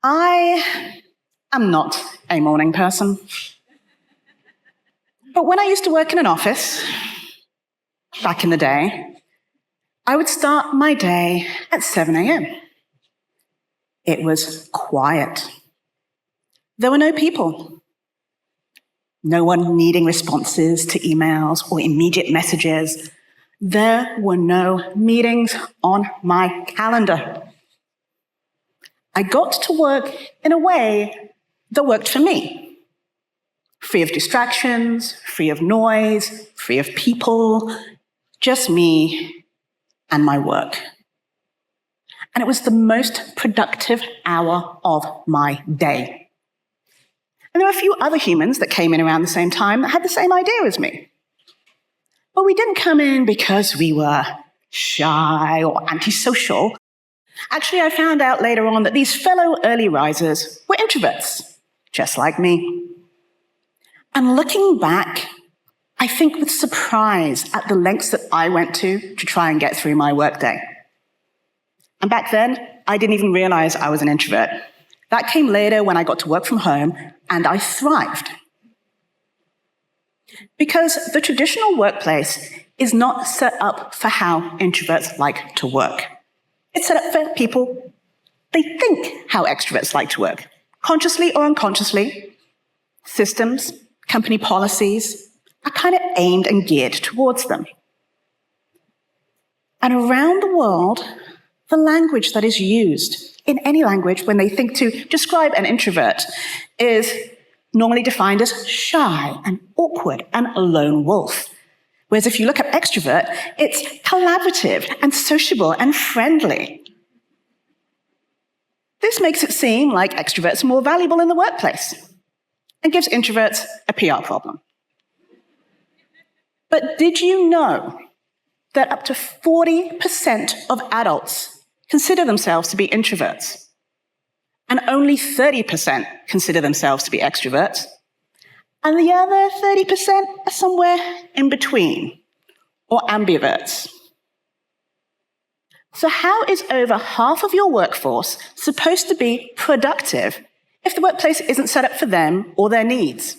I am not a morning person. But when I used to work in an office, back in the day, I would start my day at 7 a.m. It was quiet. There were no people. No one needing responses to emails or immediate messages. There were no meetings on my calendar. I got to work in a way that worked for me. Free of distractions, free of noise, free of people, just me and my work. And it was the most productive hour of my day. And there were a few other humans that came in around the same time that had the same idea as me. But we didn't come in because we were shy or antisocial. Actually, I found out later on that these fellow early risers were introverts, just like me. And looking back, I think with surprise at the lengths that I went to try and get through my workday. And back then, I didn't even realize I was an introvert. That came later when I got to work from home, and I thrived. Because the traditional workplace is not set up for how introverts like to work. It's set up for people, they think how extroverts like to work, consciously or unconsciously. Systems, company policies are kind of aimed and geared towards them. And around the world, the language that is used in any language when they think to describe an introvert is normally defined as shy and awkward and a lone wolf. Whereas if you look at extrovert, it's collaborative and sociable and friendly. This makes it seem like extroverts are more valuable in the workplace and gives introverts a PR problem. But did you know that up to 40% of adults consider themselves to be introverts, and only 30% consider themselves to be extroverts, and the other 30% are somewhere in between, or ambiverts. So how is over half of your workforce supposed to be productive if the workplace isn't set up for them or their needs?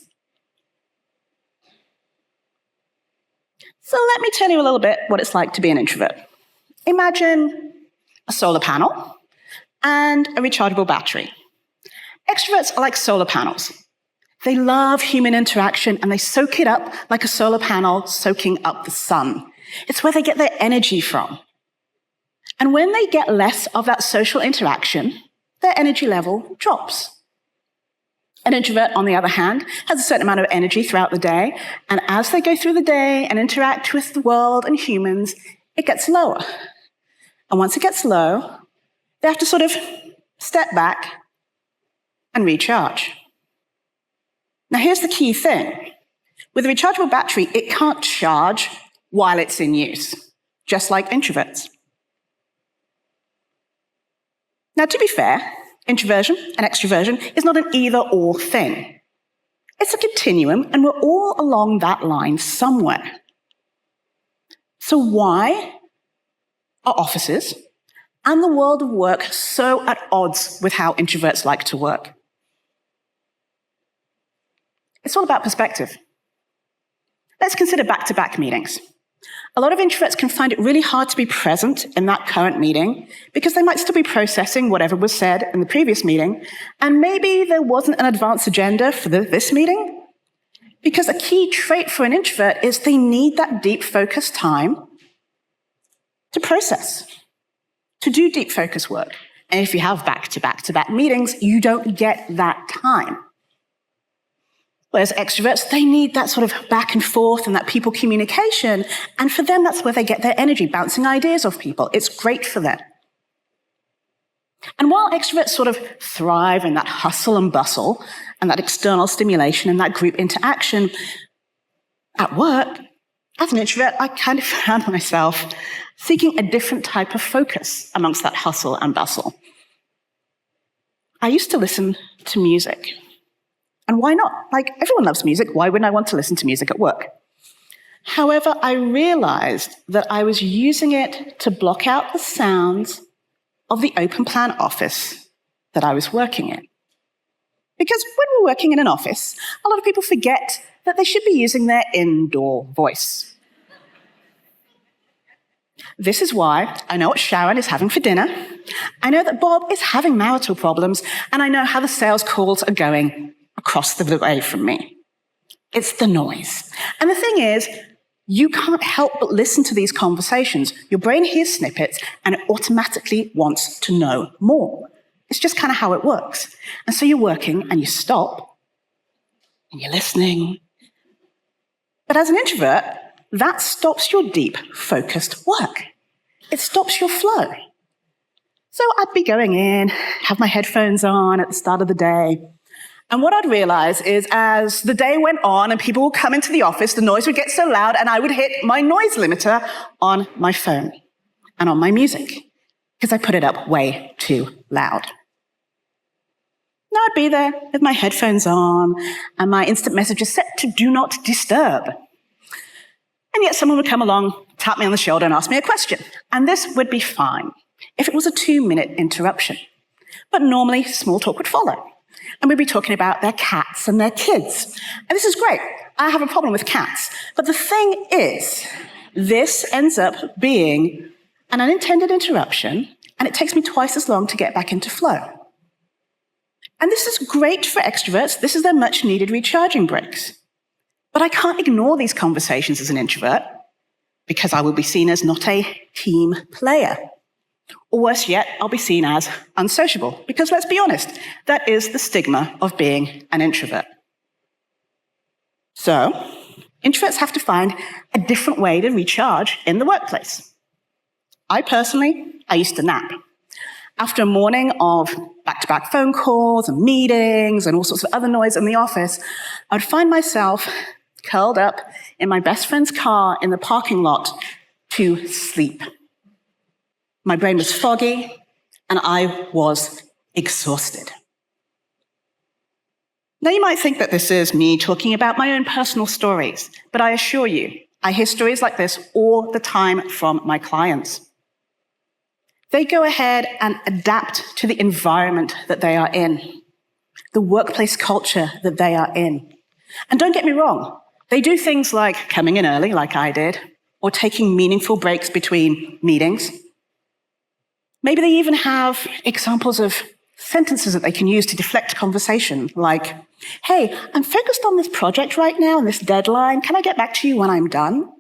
So let me tell you a little bit what it's like to be an introvert. Imagine a solar panel and a rechargeable battery. Extroverts are like solar panels. They love human interaction and they soak it up like a solar panel soaking up the sun. It's where they get their energy from. And when they get less of that social interaction, their energy level drops. An introvert, on the other hand, has a certain amount of energy throughout the day, and as they go through the day and interact with the world and humans, it gets lower. And once it gets low, they have to sort of step back and recharge. Now, here's the key thing. With a rechargeable battery, it can't charge while it's in use, just like introverts. Now, to be fair, introversion and extroversion is not an either-or thing. It's a continuum, and we're all along that line somewhere. So why are offices and the world of work so at odds with how introverts like to work? It's all about perspective. Let's consider back-to-back meetings. A lot of introverts can find it really hard to be present in that current meeting because they might still be processing whatever was said in the previous meeting, and maybe there wasn't an advanced agenda for this meeting. Because a key trait for an introvert is they need that deep focus time to process, to do deep focus work. And if you have back-to-back-to-back meetings, you don't get that time. Whereas extroverts, they need that sort of back and forth and that people communication. And for them, that's where they get their energy, bouncing ideas off people. It's great for them. And while extroverts sort of thrive in that hustle and bustle and that external stimulation and that group interaction at work, as an introvert, I kind of found myself seeking a different type of focus amongst that hustle and bustle. I used to listen to music. And why not? Like, everyone loves music. Why wouldn't I want to listen to music at work? However, I realized that I was using it to block out the sounds of the open plan office that I was working in. Because when we're working in an office, a lot of people forget that they should be using their indoor voice. This is why I know what Sharon is having for dinner, I know that Bob is having marital problems, and I know how the sales calls are going across the way from me. It's the noise. And the thing is, you can't help but listen to these conversations. Your brain hears snippets, and it automatically wants to know more. It's just kind of how it works. And so you're working, and you stop, and you're listening. But as an introvert, that stops your deep, focused work. It stops your flow. So I'd be going in, have my headphones on at the start of the day, and what I'd realize is as the day went on and people would come into the office, the noise would get so loud and I would hit my noise limiter on my phone and on my music because I put it up way too loud. Now I'd be there with my headphones on and my instant messages set to do not disturb. And yet someone would come along, tap me on the shoulder and ask me a question. And this would be fine if it was a 2-minute interruption. But normally small talk would follow. And we'd be talking about their cats and their kids. And this is great. I have a problem with cats. But the thing is, this ends up being an unintended interruption, and it takes me twice as long to get back into flow. And this is great for extroverts. This is their much-needed recharging breaks. But I can't ignore these conversations as an introvert because I will be seen as not a team player. Or worse yet, I'll be seen as unsociable, because let's be honest, that is the stigma of being an introvert. So, introverts have to find a different way to recharge in the workplace. I used to nap. After a morning of back-to-back phone calls and meetings and all sorts of other noise in the office, I would find myself curled up in my best friend's car in the parking lot to sleep. My brain was foggy, and I was exhausted. Now, you might think that this is me talking about my own personal stories, but I assure you, I hear stories like this all the time from my clients. They go ahead and adapt to the environment that they are in, the workplace culture that they are in. And don't get me wrong, they do things like coming in early, like I did, or taking meaningful breaks between meetings. Maybe they even have examples of sentences that they can use to deflect conversation, like, hey, I'm focused on this project right now and this deadline. Can I get back to you when I'm done?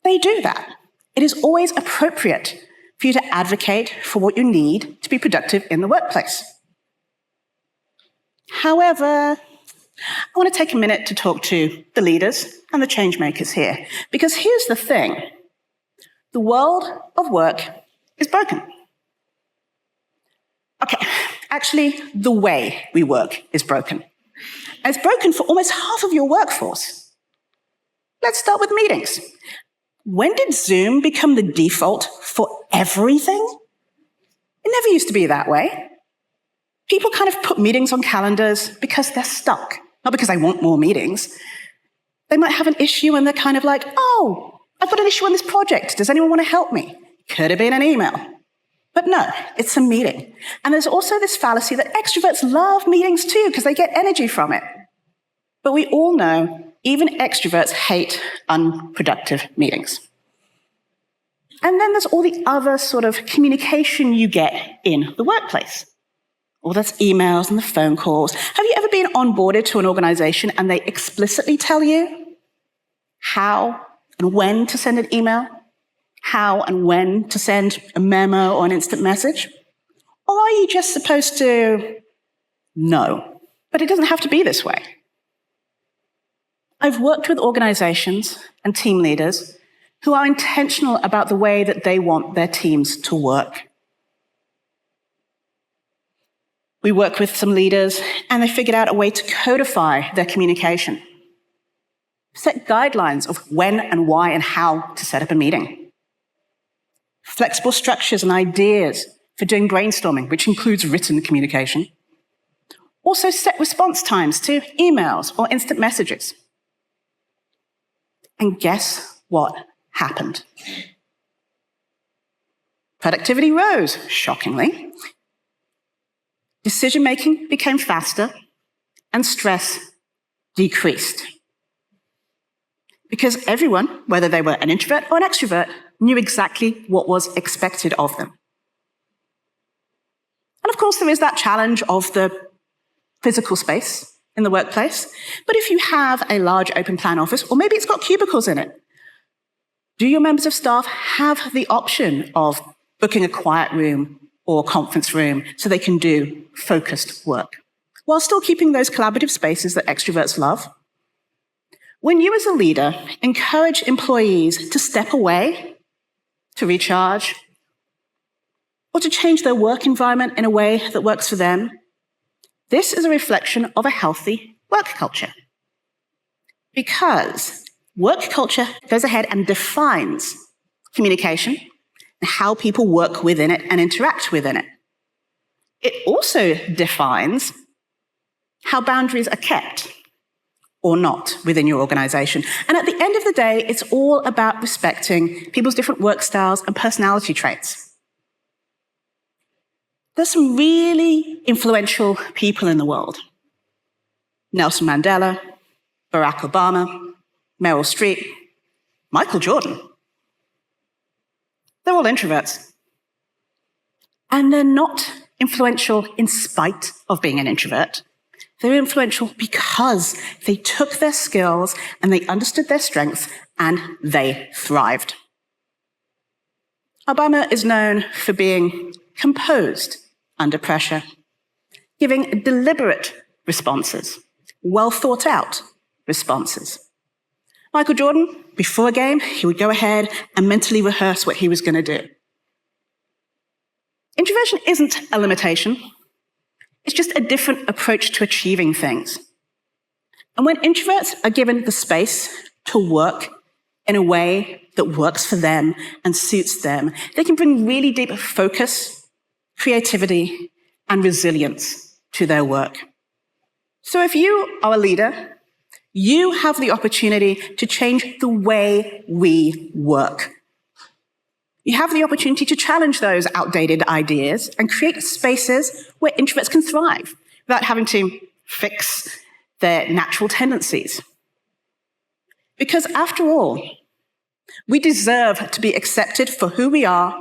They do that. It is always appropriate for you to advocate for what you need to be productive in the workplace. However, I want to take a minute to talk to the leaders and the change makers here, because here's the thing. The world of work is broken. Okay, actually, the way we work is broken. And it's broken for almost half of your workforce. Let's start with meetings. When did Zoom become the default for everything? It never used to be that way. People kind of put meetings on calendars because they're stuck, not because they want more meetings. They might have an issue and they're kind of like, oh, I've got an issue on this project. Does anyone want to help me? Could have been an email. But no, it's a meeting. And there's also this fallacy that extroverts love meetings too because they get energy from it. But we all know even extroverts hate unproductive meetings. And then there's all the other sort of communication you get in the workplace. All those emails and the phone calls. Have you ever been onboarded to an organization and they explicitly tell you how and when to send an email? How and when to send a memo or an instant message? Or are you just supposed to know? But it doesn't have to be this way. I've worked with organizations and team leaders who are intentional about the way that they want their teams to work. We work with some leaders and they figured out a way to codify their communication, set guidelines of when and why and how to set up a meeting, flexible structures and ideas for doing brainstorming, which includes written communication, also set response times to emails or instant messages. And guess what happened? Productivity rose, shockingly. decision-making became faster, and stress decreased. Because everyone, whether they were an introvert or an extrovert, knew exactly what was expected of them. And of course, there is that challenge of the physical space in the workplace. But if you have a large open plan office, or maybe it's got cubicles in it, do your members of staff have the option of booking a quiet room or conference room so they can do focused work, while still keeping those collaborative spaces that extroverts love? When you as a leader encourage employees to step away, to recharge, or to change their work environment in a way that works for them, this is a reflection of a healthy work culture. Because work culture goes ahead and defines communication and how people work within it and interact within it. It also defines how boundaries are kept or not within your organization. And at the end of the day, it's all about respecting people's different work styles and personality traits. There's some really influential people in the world. Nelson Mandela, Barack Obama, Meryl Streep, Michael Jordan. They're all introverts. And they're not influential in spite of being an introvert. They're influential because they took their skills and they understood their strengths and they thrived. Obama is known for being composed under pressure, giving deliberate responses, well thought out responses. Michael Jordan, before a game, he would go ahead and mentally rehearse what he was going to do. Introversion isn't a limitation. It's just a different approach to achieving things. And when introverts are given the space to work in a way that works for them and suits them, they can bring really deep focus, creativity, and resilience to their work. So if you are a leader, you have the opportunity to change the way we work. You have the opportunity to challenge those outdated ideas and create spaces where introverts can thrive without having to fix their natural tendencies. Because after all, we deserve to be accepted for who we are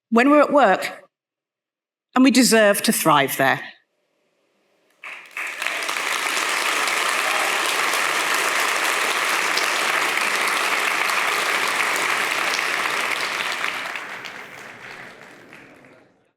when we're at work, and we deserve to thrive there.